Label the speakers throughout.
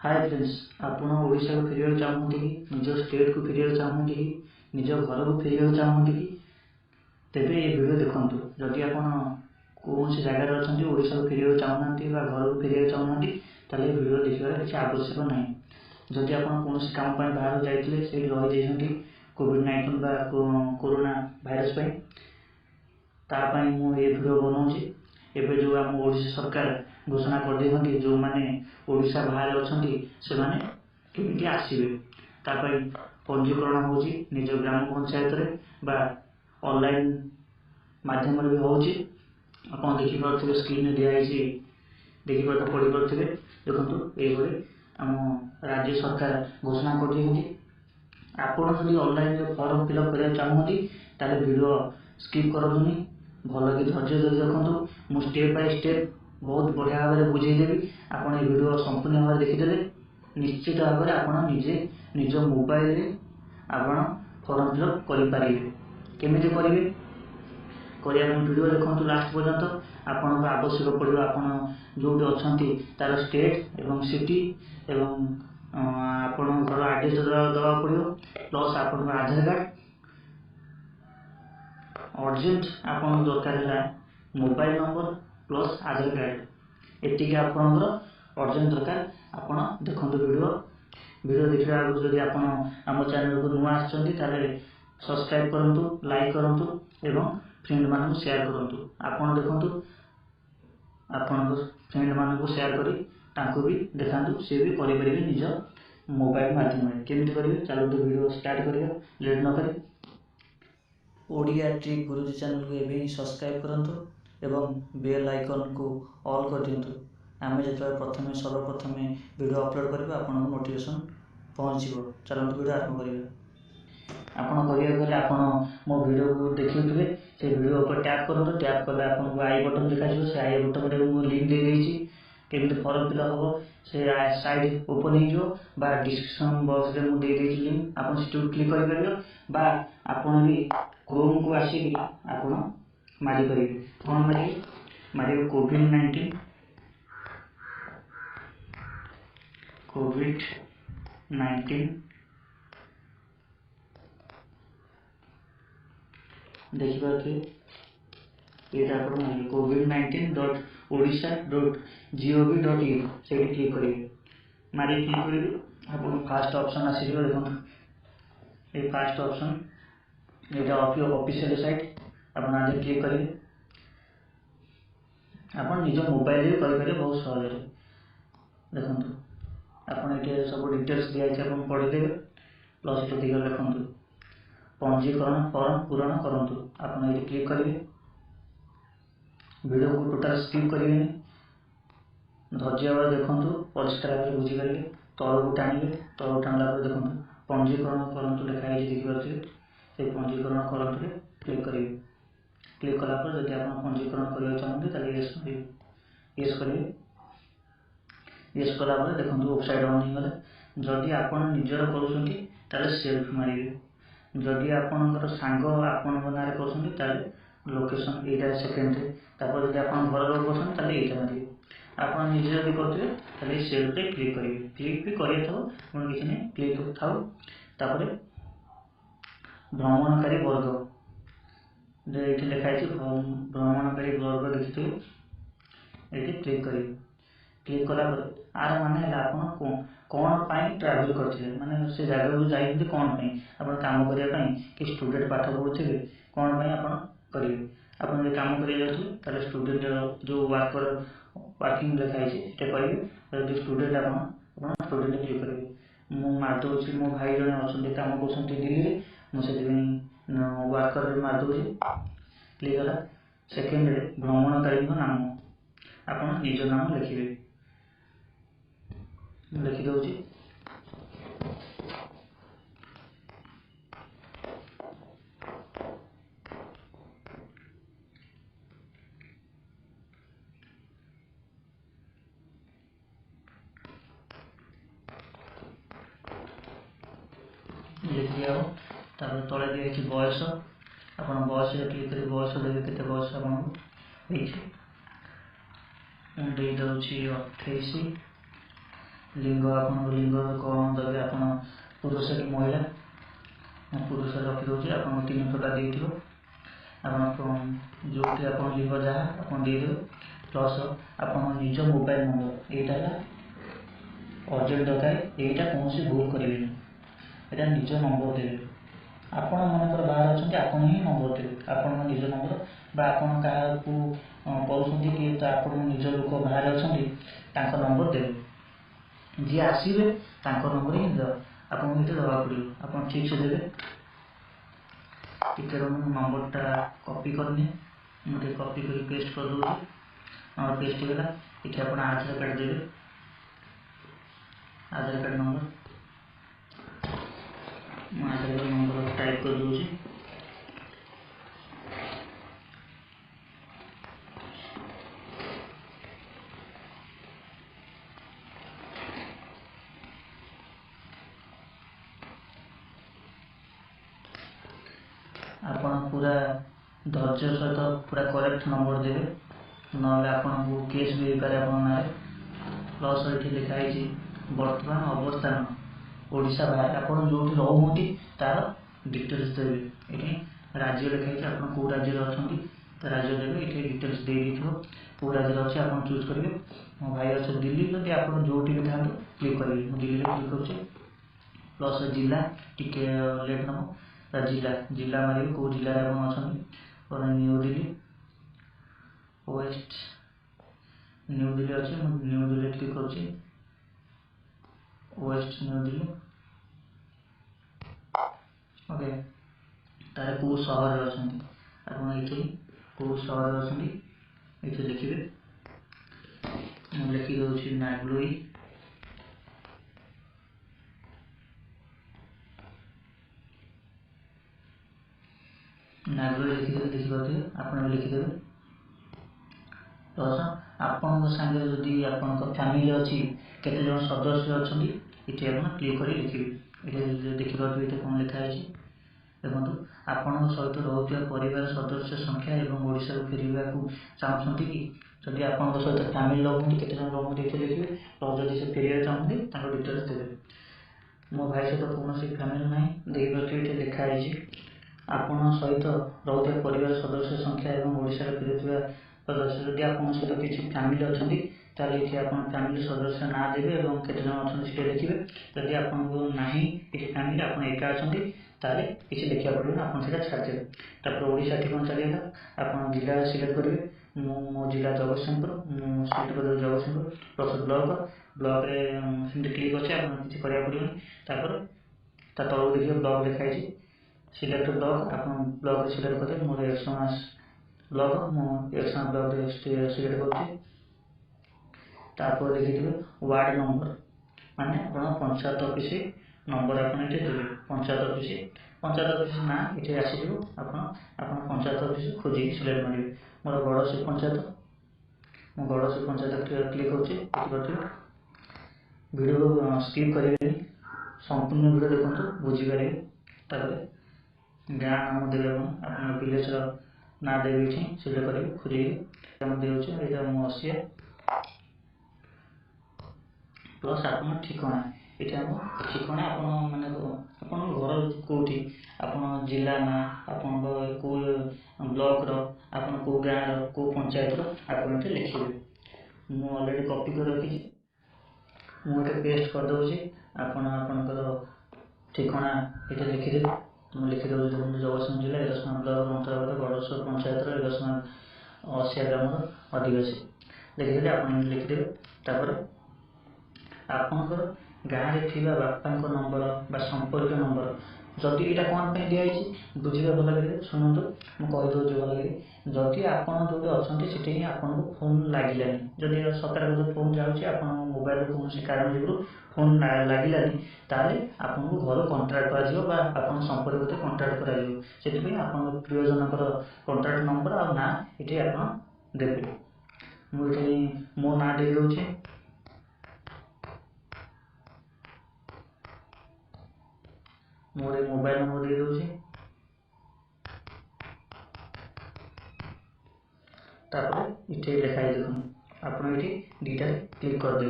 Speaker 1: Hi friends, आपण ओडिशा को फेरिया चाहते कि निज स्टेट को फेरिया चाहते कि निज घर को फेरिया चाहते कि तेबे ये वीडियो देखंतु। जदि आपण कौन सी जगह अच्छा ओडिशा को फेरिया चाहूना घर को फेरिया चाहूना ताले वीडियो देखिबार किसी आवश्यक ना। जदि आपण कौन काम बाहर जाइए से रही कोविड-19 बा कोरोना भाइरस तापाई मु ये वीडियो बनाऊँगी। एवं जो आम ओडिशा सरकार घोषणा कर देते जो मैंने ओडिशा बाहर अच्छा से केमी आसवे तापाई पंजीकरण हो निज ग्राम पंचायत बा ऑनलाइन माध्यम भी हो देखिपे स्क्रीन दिखाई देखिपे पढ़ी पारे देखो ये आम राज्य सरकार घोषणा कर देते। आपड़ जब ऑनलाइन फॉर्म फिलअप करने चाहूँगी ताले वीडियो स्किप करनी भल कि धैर्य धरी देखो। मु स्टेप बाय स्टेप बहुत बढ़िया भाव में बुझेदेवी। आप वीडियो संपूर्ण भाव में देखीदे निश्चित भाव में आप निजे निज मोबाइल आप फॉर्म फिलअप करेंगे। केमी करेंगे वीडियो देखो लास्ट पर्यंत। आपन आवश्यक पड़ो आप जो अच्छा तार स्टेट एवं सिटी एवं आपण घर आड्रेस दवा पड़ो प्लस आप आधार कार्ड अर्जेंट आपन दरकार है मोबाइल नंबर प्लस आधार कार्ड एति आपंकर अर्जेंट दरकार। आपन देखो वीडियो देखा आगे जब आप आम चैनल को नुआ आसते सब्सक्राइब करूँ, लाइक करूँ एवं फ्रेंड मान शेयर करूँ। आपन देखो आपण फ्रेंड मान शेयर करी भी देखा सी भी करेंगे निज मोबाइल माध्यम केमी करेंगे। चलते वीडियो स्टार्ट करिए लेट न करी। ओडिया ट्रिक गुरुजी चैनल को एवं सब्सक्राइब करूँ एवं बेल आइकन को ऑल कर दिंतु। आम जो प्रथम सर्वप्रथम वीडियो अपलोड करेंगे आपको नोटिफिकेशन पहुँच। चलते वीडियो आरंभ करेंगे। आपन करेंगे आप मो वीडियो को देखिए से वीडियो पर टैप करूँ। टैप कले आपको आई बटन देखा से आई बटन में लिंक दे देती केमी फॉर्म फिलअप हम से साइड ओपन हो डिस्क्रिप्शन बॉक्स में मुझे लिंक आप क्लिक कर आपन भी क्रोम को आसिक आप मारिपारे। कौन मारे कोविड-19 देखिए ये covid19.odisha.gov.in से क्लिक करेंगे। मारी क्लिक करेंगे आप फास्ट ऑप्शन आस देखो ये फास्ट ऑप्शन यहाँ ऑफिशियल साइट आप क्लिक करेंगे। आप निज मोबाइल करेंगे बहुत सहज देखो आप ये सब डिटेल्स दिखाई आप पढ़ीदेवे प्लस ये देखो पंजीकरण फॉर्म पूरण करूँ। आप ये क्लिक करेंगे वीडियो को टोटाल स्किप करेंगे धैर्य भाव देखो परिष्कार भाव बुझीपारे तल को टाणिबे तल टाणला देखो पंजीकरण करूँ लिखाई देखिए से पंजीकरण करूँ क्लिक करेंगे। क्लिक कलापर जब आप पंजीकरण करने चाहते येस मारे येस करेंगे। येस कलापर देखो वेबसाइट ऑन हो गले। जदि आप निजर कर सेल्फ मारे जदि आपंकर सांग आपण ना कर लोकेशन यहाँ सेकेंड तापर जब आप घर लोग कर यहाँ मारे आप निजे जब करेंगे सेल्फ क्लिक करेंगे। क्लिक भी करें किसी नहीं क्लिक था भ्रमणकारी वर्ग ये लिखाई भ्रमणकारी वर्ग देखिए ये क्लिक करेंगे। क्लिक कलापर आर माने आप कौन ट्रावेल करते माने से जगह को जाइए कौन आप काम करने कि स्टूडेंट पाठ पढ़ुथे कौन आप करेंगे। आप कम कर स्टूडेंट जो वर्कर वर्किंग लिखाई से करेंगे। जो स्टूडेंट आप स्टूडेंट क्लिक करेंगे। मु मारदे मो भाई जड़े अच्छा कम कर दिल्ली मुझे वर्कर मारदे क्लिक है। सेकेंड भ्रमणकारी नाम आप निज नाम लिखे लिखिदे लिखिए तले दिखाई बयस आप बयस क्लिक कर बयस देवे के बयस आपको देदे 28 लिंग आपण लिंग कौन देवे आप पुरुष कि महिला पुरुष रखिदे आप 3 प्रकार देथिबो आप जो आप लिंग जहाँ आप देदेवे प्लस आप निज मोबाइल नंबर यहाँ अर्जेंट दरकार यहाँ कौन भूल करेंगे यहाँ निज नंबर देवे आपण मनकर बाहर अच्छा आप ही नंबर देवे आपण निज नंबर आपड़ क्या कौन कि आप निज लोक बाहर अच्छा नंबर देवे जी आसवे नंबर ही आपको ये दवा पड़ो आप ठीक से देवे टिके नंबरटा कॉपी करनी मुझे कॉपी कर पेस्ट कर दूसरी नंबर पेस्ट होगा ये आप आधार कार्ड देवे आधार कार्ड नंबर आधार कार्ड नंबर टाइप कर दूसरी आप पूरा धैर्य सहित पूरा करेक्ट नंबर देवे ना आपको केस भी हो पारे आप ना प्लस ये लिखाई बर्तमान अवस्थान ओडिशा बाहर आप जो रोती तार डिटेल्स देवे ये राज्य लिखाई आप कौ राज्य अच्छा राज्य देवे ये डिटेल्स दे कौ राज्य अच्छे आप चूज करेंगे मो भाई अच्छे दिल्ली जब आप जो भी था क्लिक करेंगे मुझे दिल्ली क्लिक कर प्लस जिला टिके लेट नब जिला जिला मारे कौ जिले में अच्छा new Delhi west new Delhi अच्छे न्यू दिल्ली क्लिक कर वेस्ट न्यू दिल्ली ओके तार कौ सहर अच्छा आप कौ सहर अच्छा ये लिखे मुझे लिखिदे नागलोई नागलोई लिखिपारे आप लिखिदेवे प्लस आपण सागे जदि आपण फैमिली अच्छी केते जन सदस्य अच्छा ये आप क्लिक कर लिखे ये देखिए कौन लिखाई देखो आपण सहित रोकवा परिवार सदस्य संख्या और ओडिशा को फेरवा को चाहते कि जदि आप सहित फैमिली रोकते केते जन रोकते ये लिखे प्लस जब से फेर चाहते डिटेल्स देवे मो भाई सहित कौन फैमिली ना देखिए लिखाई आपण सहित रोकवा परिवार सदस्य संख्या और ओडिशा फेरुवा सदस्य जदि आप सहित किसी फैमिली अच्छा ताले ये आप फैमिली सदस्य ना देवे और केते जन अच्छा लिखे जदि आपको ना किसी फैमिली आप एका अच्छा ताले किसी देखा पड़े आप छाड़देवे तापर ओडिशा ठिकाना चलिएगा आप जिला सिलेक्ट करेंगे मो जिला जगतसिंहपुर सिलेक्ट कर जगतसिंहपुर प्लस ब्लॉक ब्लॉक सेमती क्लिक अच्छे आप किसी करा पड़ोनी तापर तलू देखिए ब्लॉक लिखाई सिलेक्ट ब्लॉक आप ब्लॉक सिलेक्ट करेंगे मोर एक्समास ब्लॉक मुझे एक्समास ब्लॉक सिलेक्ट कर देखिए वार्ड नंबर माने आप पंचायत ऑफिस नंबर आप देवे पंचायत ऑफिस ना ये आसीज आप पंचायत ऑफिस खोजिक सिलेक्ट मारे मोर गड़सी पंचायत मो गड़सी पंचायत क्लिक कर वीडियो को स्किप करेंगे संपूर्ण वीडियो देखो बुझीपारे गाँ नाम देवे आप विलेज ना देवे सिलेक्ट करेंगे खोजिए देखे यहाँ मो असिया प्लस आप ठिकाना ये आम ठिकाना आप मैंने घर कौटी आप जिला ना आप कौ ब्लॉक आप कौ गाँव कौ पंचायत आप लिखे मुझे अलरेडी कॉपी कर रखी मुझे पेस्ट करदे आपणकर ठिकाना ये लिखिदेवी मुझे लिखिदे जगतसिंह जिला एरसमा ब्लॉक अंतर्गत गड़ेश्वर पंचायत एरसमा 80 ग्राम आदिवासी लिखिदे आप लिखिदेवे आपणकर गाँव में थी बापा नंबर संपर्क नंबर जदि यहाँ कौन पर दिखाई बुझे भल लगे शुणु मुझे भल लगे जदि आप जो अच्छा से आपको फोन लगे जदि सतर फोन जाऊँगी आप मोबाइल कौन कारण जो फोन लगे ताले आपको घर कंटाक्ट कर संपर्क कंटाक्ट कर प्रियजनकर कंटाक्ट नंबर आ ना ये आप देवे मुझे मो ना दे दूसरी मोर मोबाइल नंबर दे दूसरी ये लिखाई देखो आप ये दुईटा क्लिक करदे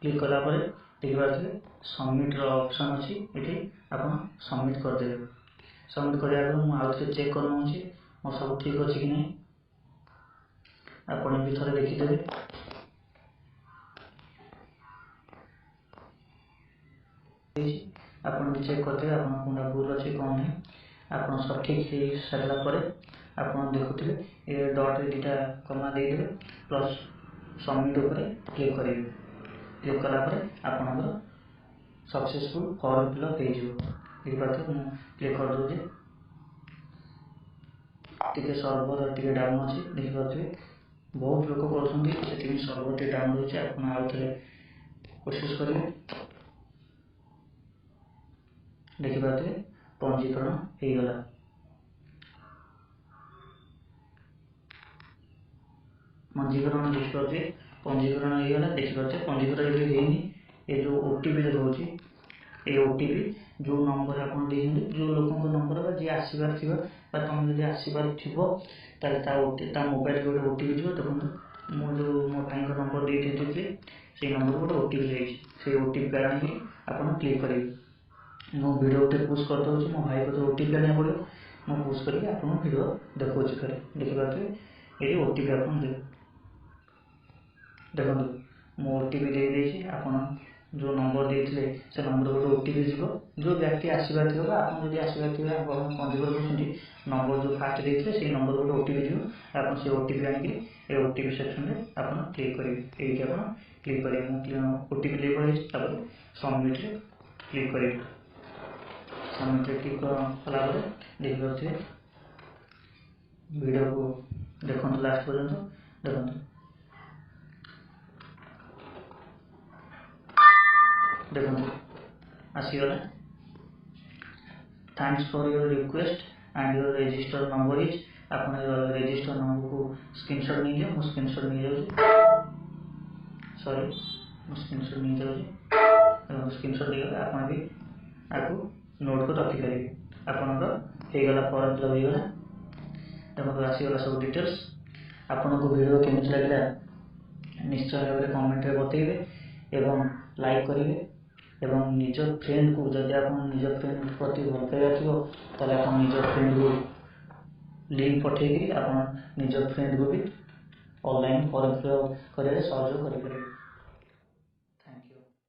Speaker 1: क्लिक कला पर देखिए सबमिट ऑप्शन अच्छी ये आप सबमिट करदेवे। सबमिट कराया मुझे चेक कर नौची मो सब ठीक अच्छे कि नहीं आपन भी थे देखीदे। आपन भी चेक करते आप कौन भूल अच्छे कौन नहीं आप सठिक हो सारापर आप देखुए ये डट दुटा कमा देदेवे प्लस सबमिट उपर क्लिक करेंगे। क्लिक कलापर आपंकर सक्सेसफुल फॉर्म फिलअप हो क्लिक कर दूसरे टी सर्वर टी डाउन अच्छी देखिपे बहुत लोग कर सर्वर टी डाउन रही आप थे कोशिश करेंगे। देखिपे पंजीकरण हो गला। पंजीकरण देखिपे पंजीकरण हो गला। देखिपे पंजीकरण ये जो ओटीपी रोचे ये ओटीपी जो नंबर आप जो लोक नंबर जी आसबार थी तुम जब आसबार थी मोबाइल गोटे ओटीपी जो देखो मुझे मो भाई नंबर देती से नंबर गोटे ओटीपी जाइए से ओटीपी आने आप क्लिक करेंगे। मो वीडियो गोटे पुश कर दूसरी मो भाई को ओटीपी आने पड़ो मो पुश करके आप वीडियो देखो थे देखिए ये ओटीपी आप देखो मो ओटीपी दे आप जो नंबर देते से नंबर गोटे ओटीपी जीव जो व्यक्ति आसबार थी आप आसबार थे पंजीकरण कर नंबर जो फास्ट देते से नंबर गोटे ओटीपी जीव आप से ओटीपी आनिक ओटीपी सेक्शन में आप क्लिक करेंगे। ये आप क्लिक करेंगे ओटीपी ले पड़े सबमिट क्लिक करेंगे। सबमिट क्लिक कलापर देखिए वीडियो को देखो लास्ट पर्यंत देखो देखो आसीगला। Thanks for your request and your register number is आप रजिस्टर नंबर को स्क्रीनशॉट नहीं लिया मुझे स्क्रीनशॉट नहीं जाऊँ सॉरी मुझे स्क्रीनशॉट नहीं जाऊँ स्क्रीनशॉट नहीं गला आप भी आपको नोट को रखिपारे आपंकर होगला फॉर्म फिलअप होगला। देखो आसीगला सब डिटेल्स आपन को वीडियो केमी लगे निश्चय भाव में कमेंट में बतेबे एवं लाइक करेंगे एवं निज फ्रेंड को जब आप निज फ्रेंड प्रति भल पाइबा थी आप निज फ्रेंड को लिंक पठेक आप निज फ्रेंड को भी ऑनलाइन फॉर्म फिलअप कर सहयोग करेंगे।